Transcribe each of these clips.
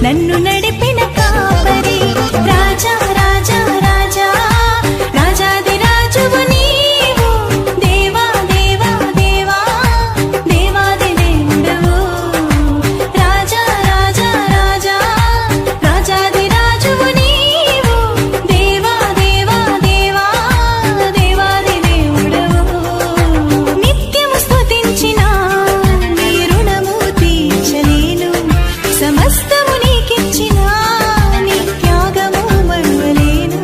నన్ను నడిపిన కాపరి రాజా రాజా రాజా రాజాది రాజువు నీవు దేవా దేవా దేవా దేవాది దేవుడవు రాజా రాజా రాజా రాజాది రాజువు నీవు దేవా దేవా దేవా దేవాది దేవుడవు నిత్యము స్తుతించిన నీ రుణము తీర్చలేను సమస్తము నీకిచ్చిన నీ త్యాగము మరువలేను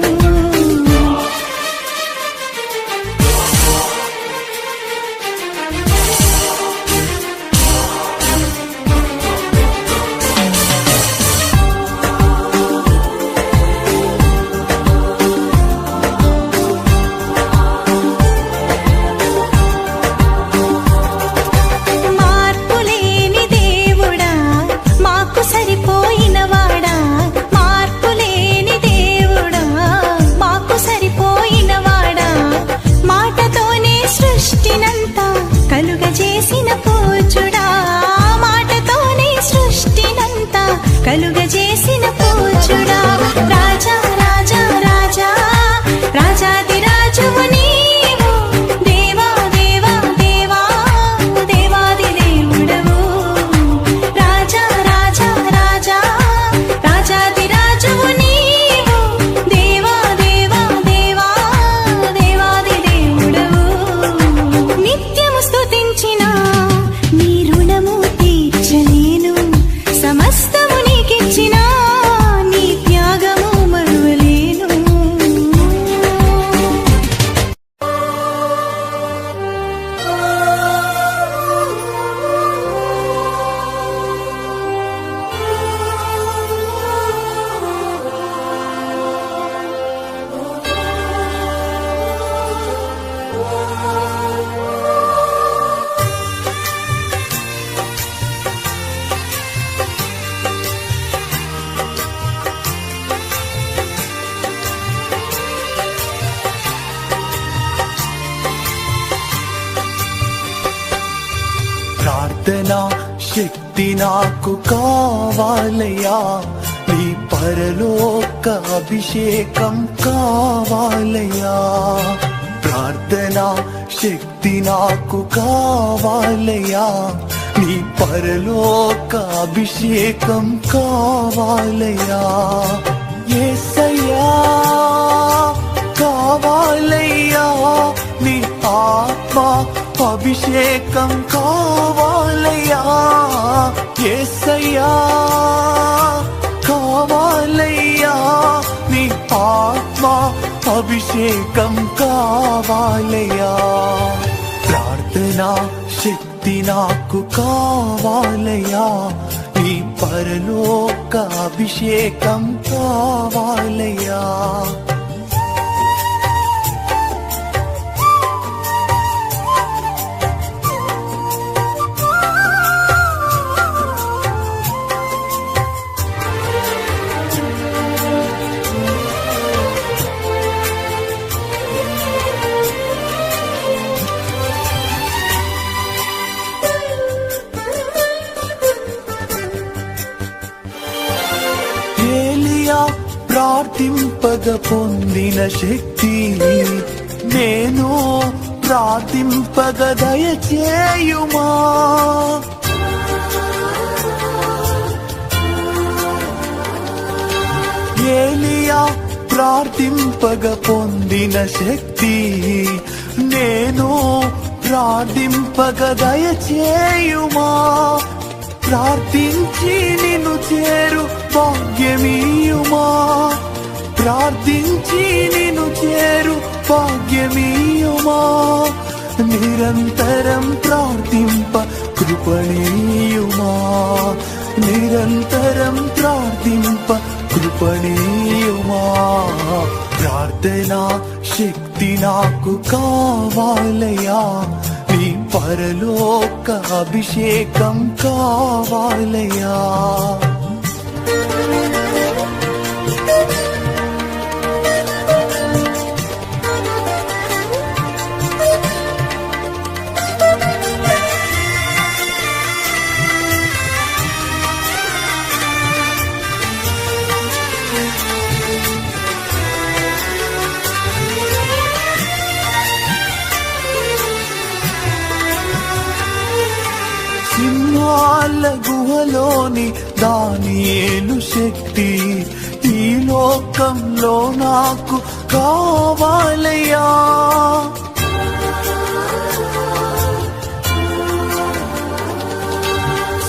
మార్పులేని దేవుడా మాకు సరిపోయినవాడా మార్పులేని దేవుడా మాకు సరిపోయినవాడా మాటతోనే సృష్టినంతా కలుగజేసిన పూజుడా మాటతోనే సృష్టినంతా కలుగజేసిన పూజుడా రాజా రాజా రాజా రాజాది రాజువు నీవు దేవా దేవా దేవా దేవాది దేవుడవు రాజా రాజా రాజా రాజాది రాజువు నీవు దేవా దేవా దేవా దేవాది దేవుడవు నిత్యము స్తుతించిన నీ రుణము తీర్చలేను సమస్తము నీకిచ్చిన నీ త్యాగము మరువలేను ప్రార్థనా శక్తి నాకు కావాలయ్యా నీ పరలోక అభిషేకం కావాలయ్యా ప్రార్థనా శక్తి నాకు కావాలయ్యా నీ పరలోక అభిషేకం కావాలయ్యా యేసయ్యా కావాలయ్యా నీ ఆత్మ అభిషేకం కావాలయ్యా యేసయ్యా కావాలయ్యా నీ ఆత్మ అభిషేకం కావాలయ్యా ప్రార్థనా శక్తి నాకు కావాలయ్యా నీ పరలోక అభిషేకం కావాలయ్యా ఏలియా ప్రార్థింపగ పొందిన శక్తి నేను ప్రార్థింపగ దయచేయుమా ఏలియా ప్రార్థింపగ పొందిన శక్తి నేను ప్రార్థింపగ దయచేయుమా ప్రార్థించి నిన్ను చేరు భాగ్యమీయుమా ప్రార్థించి నిన్ను చేరు భాగ్యమీయుమా నిరంతరం ప్రార్థింప కృపణీయుమా నిరంతరం ప్రార్థింప కృపణీయుమా ప్రార్థనా శక్తి నాకు కావాలయ్యా నీ పరలోక అభిషేకం కావాలయ్యా గుహలోని దానియేలు శక్తి ఈ లోకంలో నాకు కావాలయ్యా.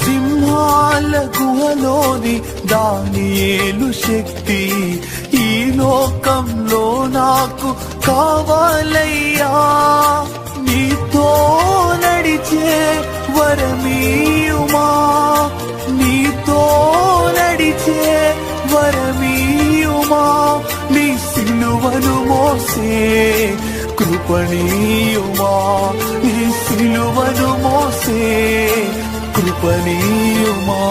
సింహాల గుహలోని దానియేలు శక్తి ఈ లోకంలో నాకు కావాలయ్యా. నీతో నడిచే వరమీయుమా, నీతో నడిచే వరమీయుమా, నీ సిలువను మోసే కృపణీయుమా, నీ సిలువను మోసే కృపణీయుమా.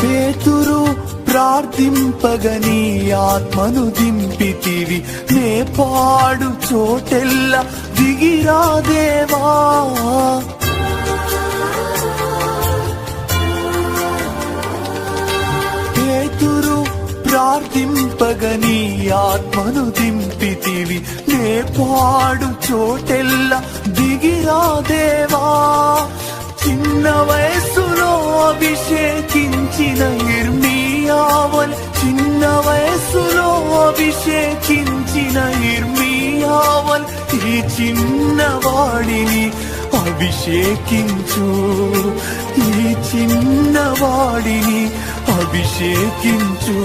పేతురు ప్రార్థింపగని ఆత్మను దింపితివి, నే పాడు చోటెల్ల దిగిరా దేవా. పేతురు ప్రార్థింపగని ఆత్మను దింపితివి, నే పాడు చోటెల్ల దిగిరా దేవా. చిన్న వయస్సులో అభిషేకించిన ఇర్మీయావల్, చిన్న వయస్సులో అభిషేకించిన ఇర్మీయావల్, ఈ చిన్నవాడిని అభిషేకించు, ఈ చిన్నవాడిని అభిషేకించు.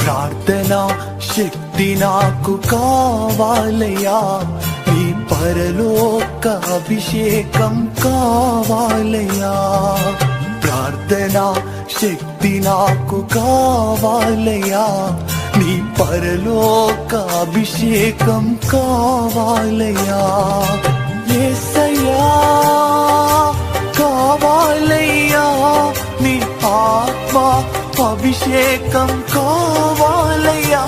ప్రార్థన శక్తి నాకు కావాలయ్యా, ఈ పరలోక అభిషేకం కావాలయ్యా. ప్రార్థన శక్తి నాకు కావాలయ్యా, నీ పరలోక అభిషేకం కావాలయ్యా. యేసయ్యా కావాలయ్యా, నీ ఆత్మ అభిషేకం కావాలయ్యా.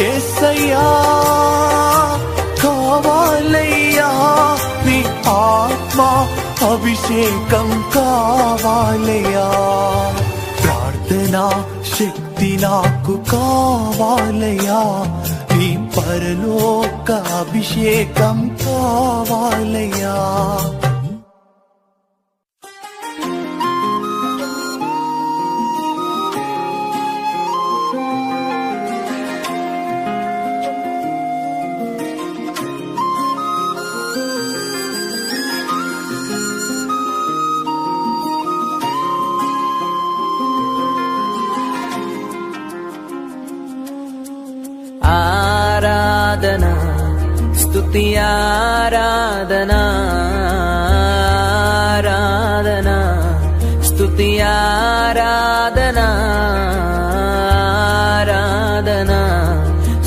యేసయ్యా కావాలయ్యా, నీ ఆత్మ అభిషేకం కావాలయ్యా. ప్రార్థనా శక్తి నాకు కావాలయ్యా, నీ పరలోక అభిషేకం కావాలయ్యా. ఆరాధనా స్తుతి ఆరాధనా, ఆరాధనా స్తుతి ఆరాధనా, ఆరాధనా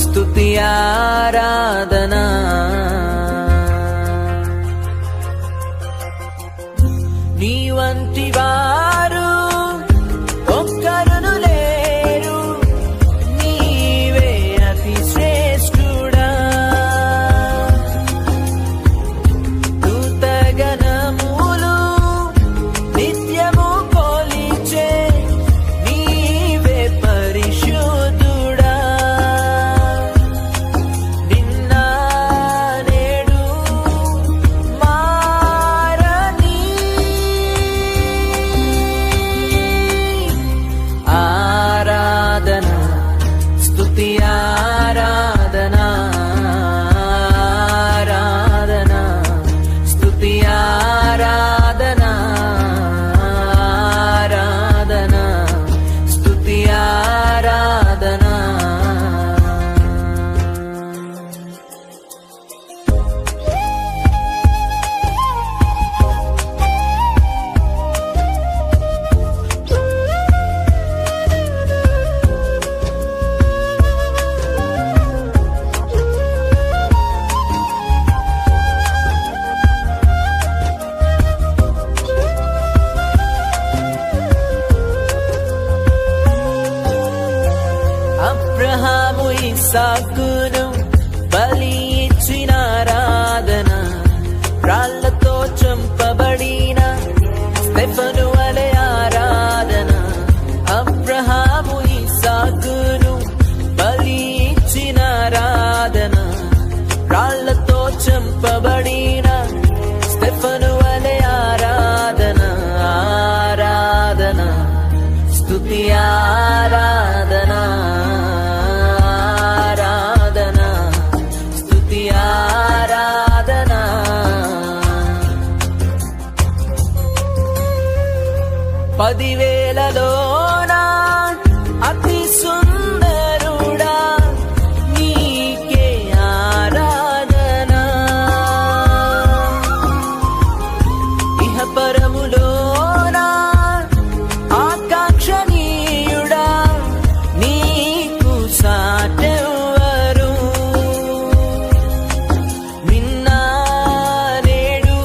స్తుతి ఆరాధనా. నీ వంటి వారు ఒక్కరును లేరు, నీవే అతి శ్రేష్ఠుడా. దూతగణములు నిత్యము కొలిచే నీవే పరిశుద్ధుడా. నిన్న నేడు మారని ఆరాధనా స్తుతి ఆరాధనా, ఆరాధనా స్తుతి ఆరాధనా, ఆరాధనా స్తుతి ఆరాధనా. అబ్రహాము ఇస్సాకును బలి ఇచ్చిన ఆరాధన, రాళ్లతో చంపబడిన స్టెఫను వలె ఆరాధన. అబ్రహాము ఇస్సాకును బలి ఇచ్చిన ఆరాధన, రాళ్లతో చంపబడిన స్టెఫను వలె ఆరాధన. ఆరాధన స్తుతి ఆరాధన, ఆరాధన స్తుతి ఆరాధన. పదివేలలోన అతి సుందరుడా నీకే ఆరాధన. ఇహ పరములోన ఆకాంక్షణీయుడా నీకు సాటెవ్వరు. నిన్న నేడు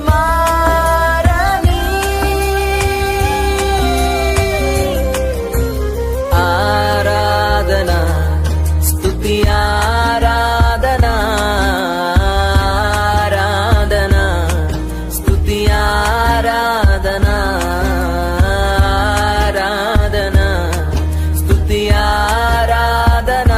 మారని ఆరాధన స్తుతి ఆరాధన, ఆరాధన స్తుతి ఆరాధన, ఆరాధన స్తుతి ఆరాధన.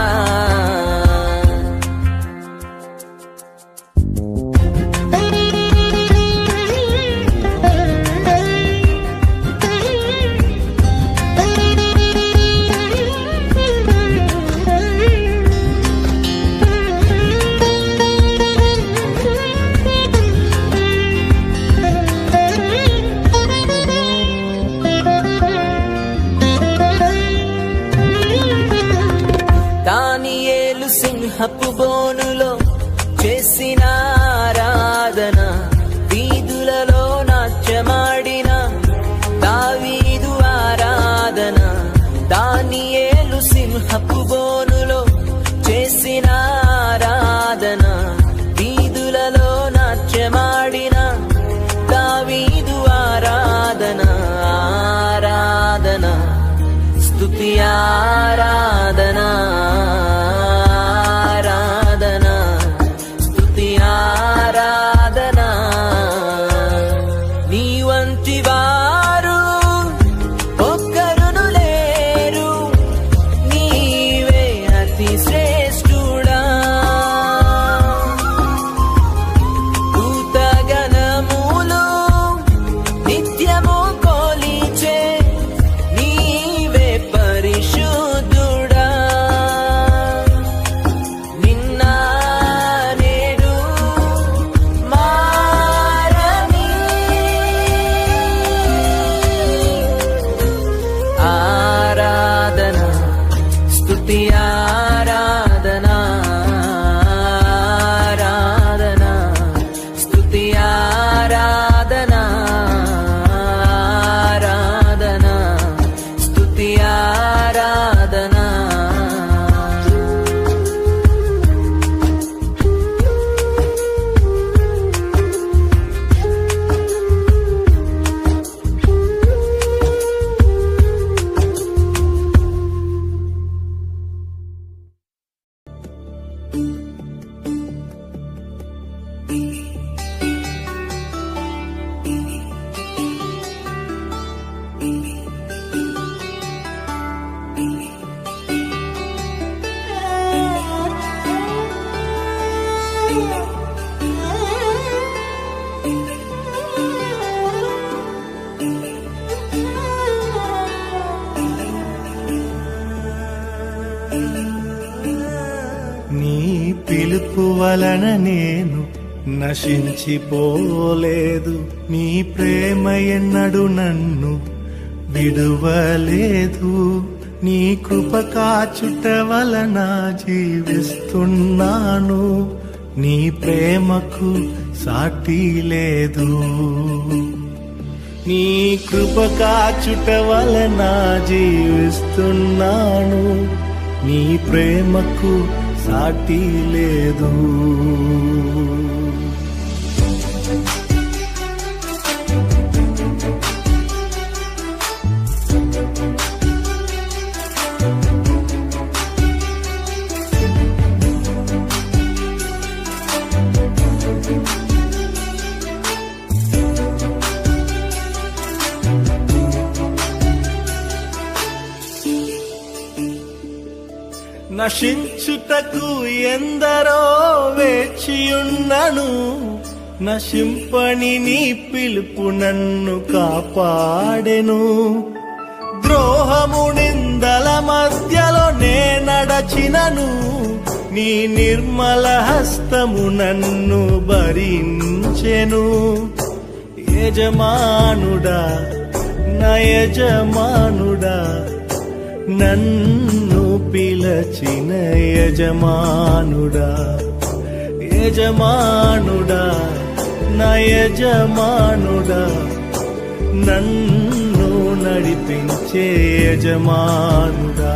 దానియేలు సింహపు బోనులో చేసిన ఆరాధన, వీధులలో నాట్యమాడిన దావీదు ఆరాధన. దానియేలు సింహపు బోనులో చేసిన ఆరాధన, వీధులలో నాట్యమాడిన దావీదు ఆరాధన. ఆరాధన స్తుతి ఆరాధన, ఆరాధన స్తుతి ఆరాధన. నీ వంటి వారు ఒక్కరును లేరు, నీవే అతి శ్రేష్ఠుడా. భూతగణములు నిత్యము కొలిచే నీవే పరిశుద్ధుడా. నిన్న నేడు మారని ఆరాధన స్తుతి ఆరాధన, ఆరాధన స్తుతి ఆరాధన, ఆరాధన స్తుతి ఆరాధన. నీ పిలుపు వలన నేను నశించిపోలేదు, నీ ప్రేమ ఎన్నడు నన్ను విడువలేదు. నీ కృప కాచుట వలన జీవిస్తున్నాను, నీ ప్రేమకు సాటి లేదు. నీ కృప కాచుట వలన జీవిస్తున్నాను, నీ ప్రేమకు సాటి లేదు. నశించుటకు ఎందరో వేచియున్నను, నశింపని నీ పిలుపు నన్ను కాపాడెను. ద్రోహము నిందల మధ్యలో నే నడచినను, నీ నిర్మల హస్తము నన్ను భరించెను. యజమానుడా, నా యజమానుడా, నన్ను పిలచిన యజమానుడా, యజమానుడా, నా యజమానుడా, నన్ను నడిపించే యజమానుడా.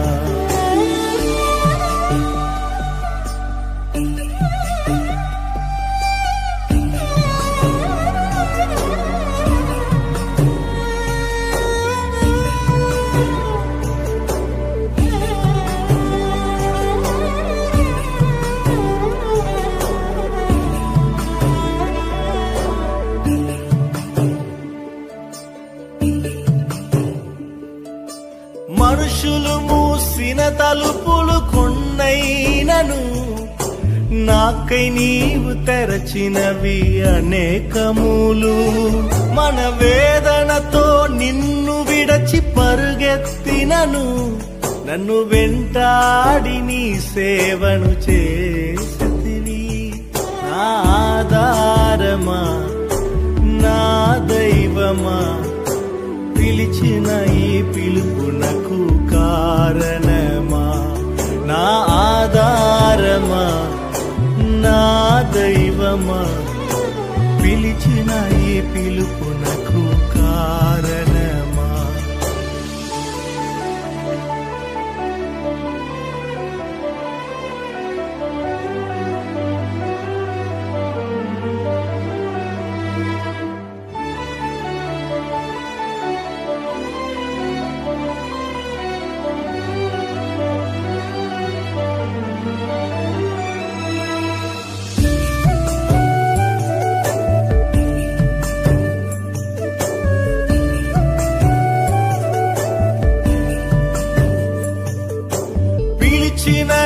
మనుషులు మూసిన తలుపులు కొన్నైనను, నాకై నీవు తెరచినవి అనేకములు. మన వేదనతో నిన్ను విడచి పరుగెత్తినను, నన్ను వెంటాడి నీ సేవను చేసితివి. నా ఆధారమా, నా దైవమా, పిలిచిన ఈ పిలుపునకు కారణమా. నా ఆధారమా, నా దైవమా, పిలిచిన ఈ పిలుపునకు కారణమా.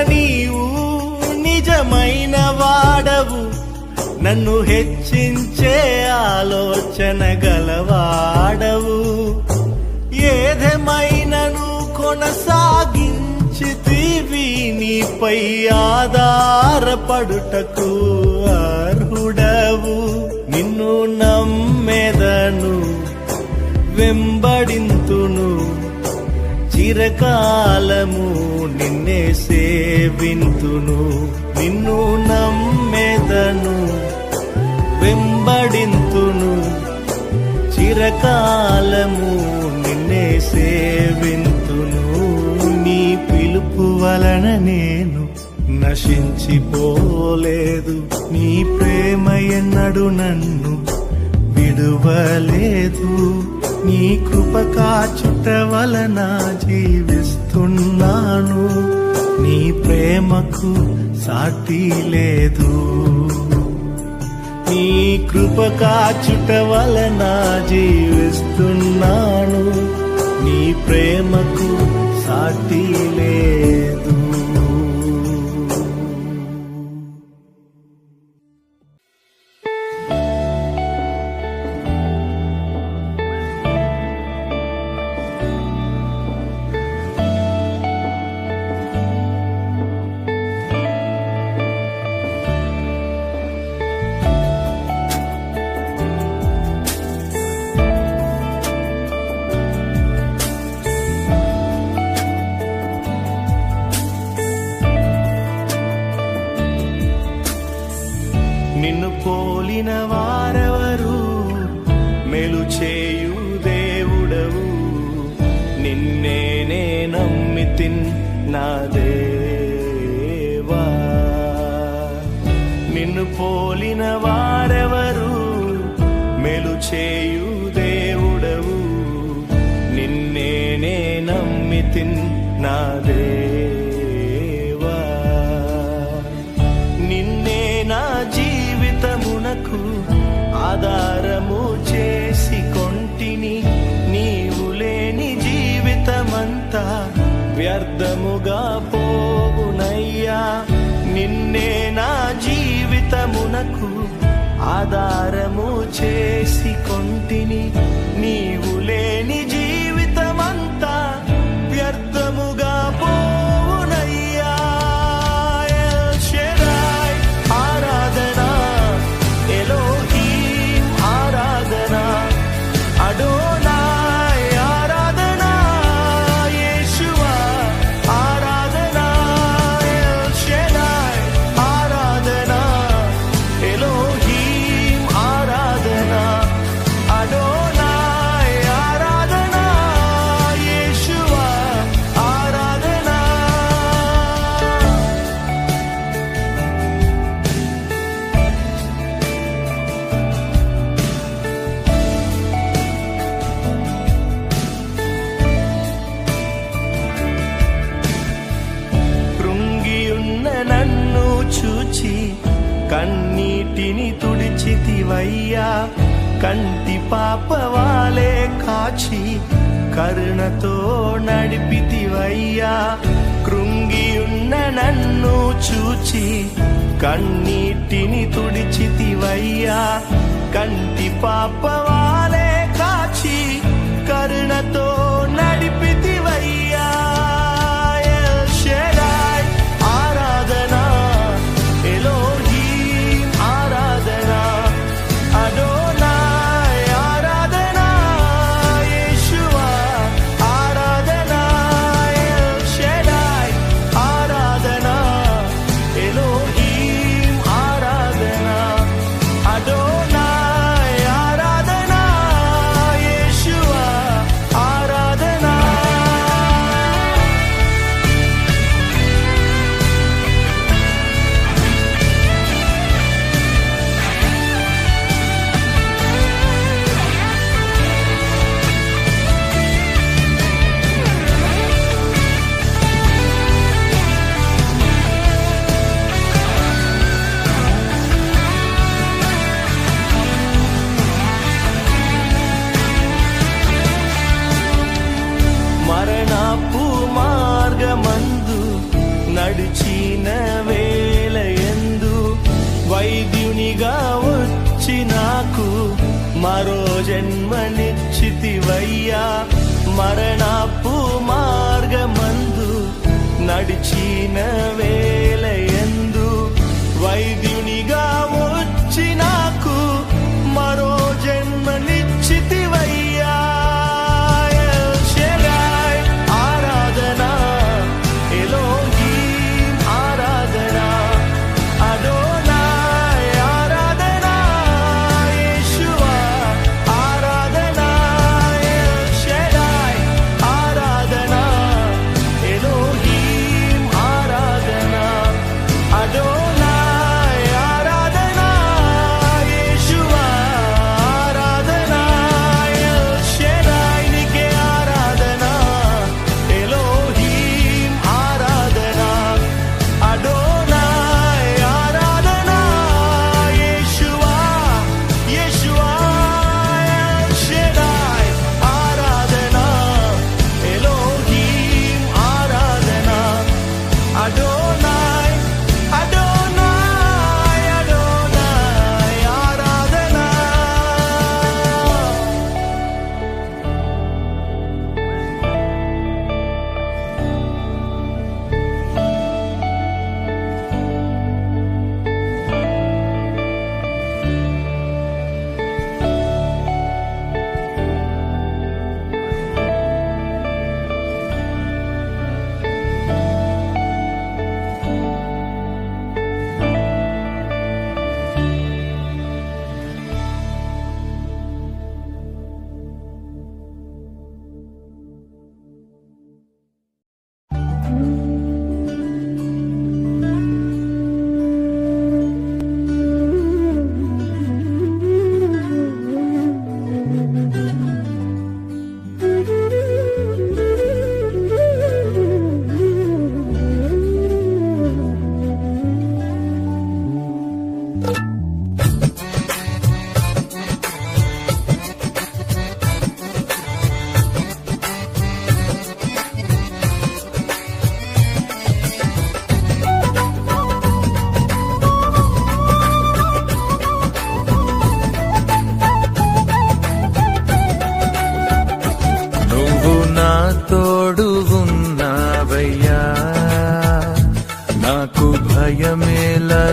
నీవు నిజమైన వాడవు, నన్ను హెచ్చించే ఆలోచన గలవాడవు. ఏదేమైనను కొనసాగించితివి, నీపై ఆధారపడుటకు అర్హుడవు. నిన్ను నమ్మెదను, వెంబడింతును, చిరకాలము నిన్నే సేవింతును. నిన్ను నమ్మెదను, వెంబడింతును, చిరకాలము నిన్నే సేవింతును. నీ పిలుపు వలన నేను నశించిపోలేదు, నీ ప్రేమ ఎన్నడు నన్ను విడువలేదు. నీ కృప కాచుట వలన జీవిస్తున్నాను, నీ ప్రేమకు సాటి లేదు. నీ కృప కాచుట వలన జీవిస్తున్నాను, నీ ప్రేమకు సాటి లేదు. నిన్ను పోలిన వారెవరు, మేలు చేయు దేవుడవు. నిన్నే నమ్మితిన్ నా దేవా. నిన్ను పోలిన వారెవరు, మేలు చేయు దేవుడవు. నిన్నే నమ్మితిన్ నా దేవా. నిన్నే నా జీవితమునకు ఆధారము చేసి కొంటిని. నీవు లేని జీవితమంతా వ్యర్థ వ్యర్థముగా పోవునయ్యా. నిన్నే నా జీవితమునకు ఆధారము చేసి కొంటిని. నీవు లేని జీవితమంతా వ్యర్థముగా పోవునయ్యా. ఎల్ షెడాయ్ ఆరాధన, ఎలోహీం ఆరాధన, అడోనాయ్ ఆరాధన, యేషువా ఆరాధన. ఎల్ షెడాయ్ ఆరాధన, ఎలోహీం ఆరాధన, అడోనాయ్ ఆరాధన, యేషువా ఆరాధన. కృంగియున్న నన్ను చూచి కన్నీటిని తుడిచితివయ్యా. కంటి పాపవాలే కాచి కరుణతో నడిపితివయ్యా. కృంగియున్న నన్ను చూచి కన్నీటిని తుడిచితివయ్యా. కంటి పాపవాలే కాచి కరుణతో నడిపితివయ్యా. ఎల్ షెడాయ్ ఆరాధన, ఎలోహీం ఆరాధన, అడోనాయ్ ఆరాధన, యేషువా ఆరాధన. ఎల్ షెడాయ్ ఆరాధన, ఎలోహీం ఆరాధన, అడోనాయ్ ఆరాధన, యేషువా ఆరాధన. మరణపు మార్గమందు నడిచిన వేళయందు వైద్యునిగా వచ్చి నాకు మరో జన్మనిచ్చితివయ్యా. మరణపు మార్గమందు నడిచిన వేళయందు వైద్యునిగా వచ్చి నాకు మరో జన్మనిచ్చితివయ్యా. ఎల్ షెడాయ్ ఆరాధన, ఎలోహీం ఆరాధన, అడోనాయ్ ఆరాధన, యేషువా ఆరాధన. ఎల్ షెడాయ్ ఆరాధన, ఎలోహీం ఆరాధన,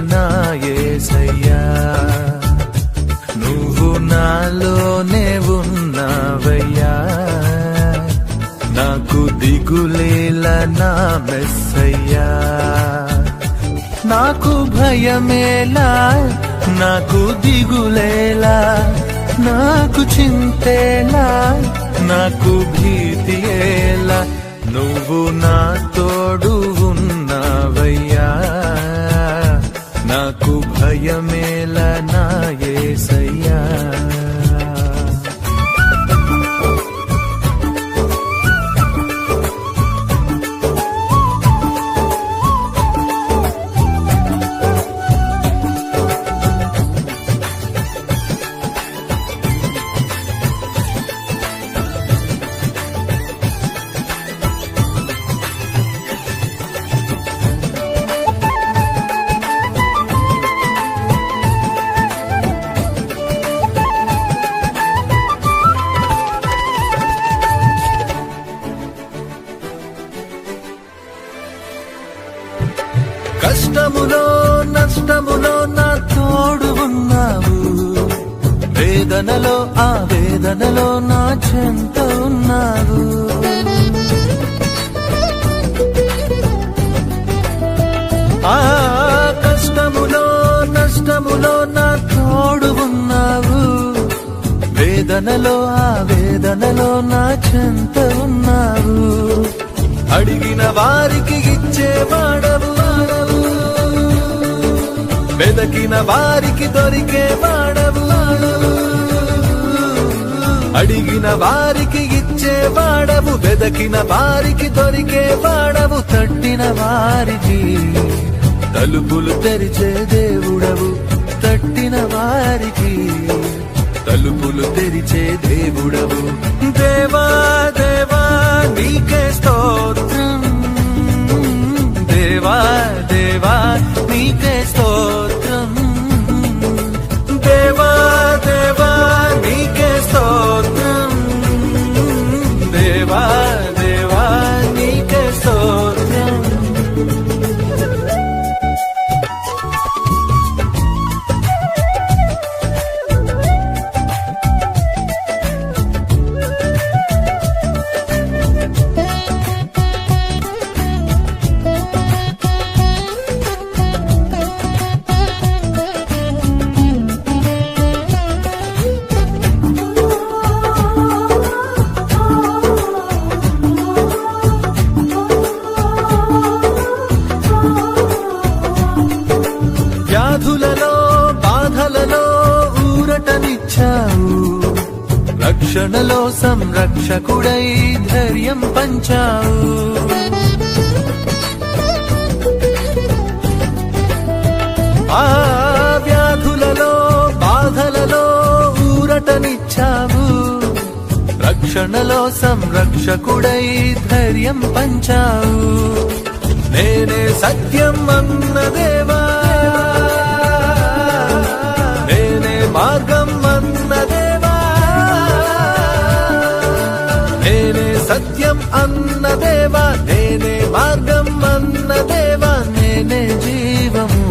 నా యేసయ్యా నువ్వు నాలోనే ఉన్నావయ్యా నాకు దిగులేలా నా మెస్సయ్యా నాకు భయమేలా నాకు దిగులేలా నాకు చింతేలా నాకు భీతియేలా నువ్వు నా తోడు ఉన్నావయ్యా నాకు భయమేలా నా యేసయ్యా కష్టములో నష్టములో నా తోడు ఉన్నావు వేదనలో ఆ వేదనలో నా చెంత ఉన్నావు ఆ కష్టములో నష్టములో నా తోడు ఉన్నావు వేదనలో ఆ వేదనలో నా చెంత ఉన్నావు అడిగిన వారికి ఇచ్చేవాడవు వెదకిన వారికి దొరికేవాడవు అడిగిన వారికి ఇచ్చేవాడవు వెదకిన వారికి దొరికేవాడవు తట్టిన వారికి తలుపులు తెరిచే దేవుడవు తట్టిన వారికి తలుపులు తెరిచే దేవుడవు దేవా దేవా నీకే స్తోత్రం దేవా దేవా నీకే స్తోత్రం దేవా దేవా నీకే స్తోత్రం దేవా దేవా నీకే స్తోత్రం వ్యాధులలో బాధలలో ఊరటనిచ్చావు రక్షణలో సంరక్షకుడై ధైర్యం పంచావు ఆ వ్యాధులలో బాధలలో ఊరటనిచ్చావు రక్షణలో సంరక్షకుడై ధైర్యం పంచావు నేనే సత్యం అన్న దేవా నేనే మార్గం అన్న దేవా నేనే సత్యం అన్న దేవా నేనే మార్గం అన్న దేవా నేనే జీవము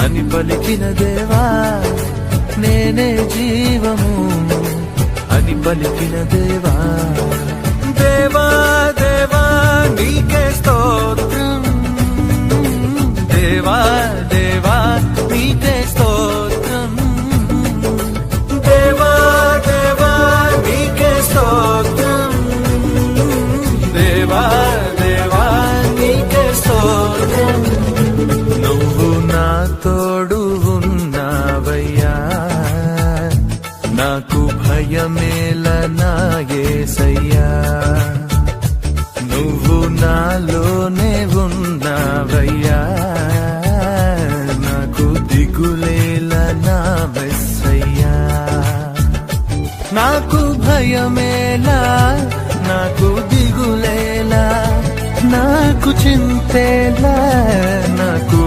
అని పలికిన దేవా నేనే జీవము అని పలికిన దేవా దేవా దేవా నీకే స్తోత్రం దేవా దేవా నీకే స్తోత్రం దేవా దేవా నీకే స్తోత్రం దేవా దేవా నీకే స్తోత్రం నువ్వు నా తోడు ఉన్నావయ్యా నాకు భయమేల నా యేసయ్యా నువ్వు నాలోనే ఉన్నావయ్యా నాకు దిగులేల నా మెస్సయ్యా నాకు భయమేలా నాకు దిగులేలా నాకు చింతేలా నాకు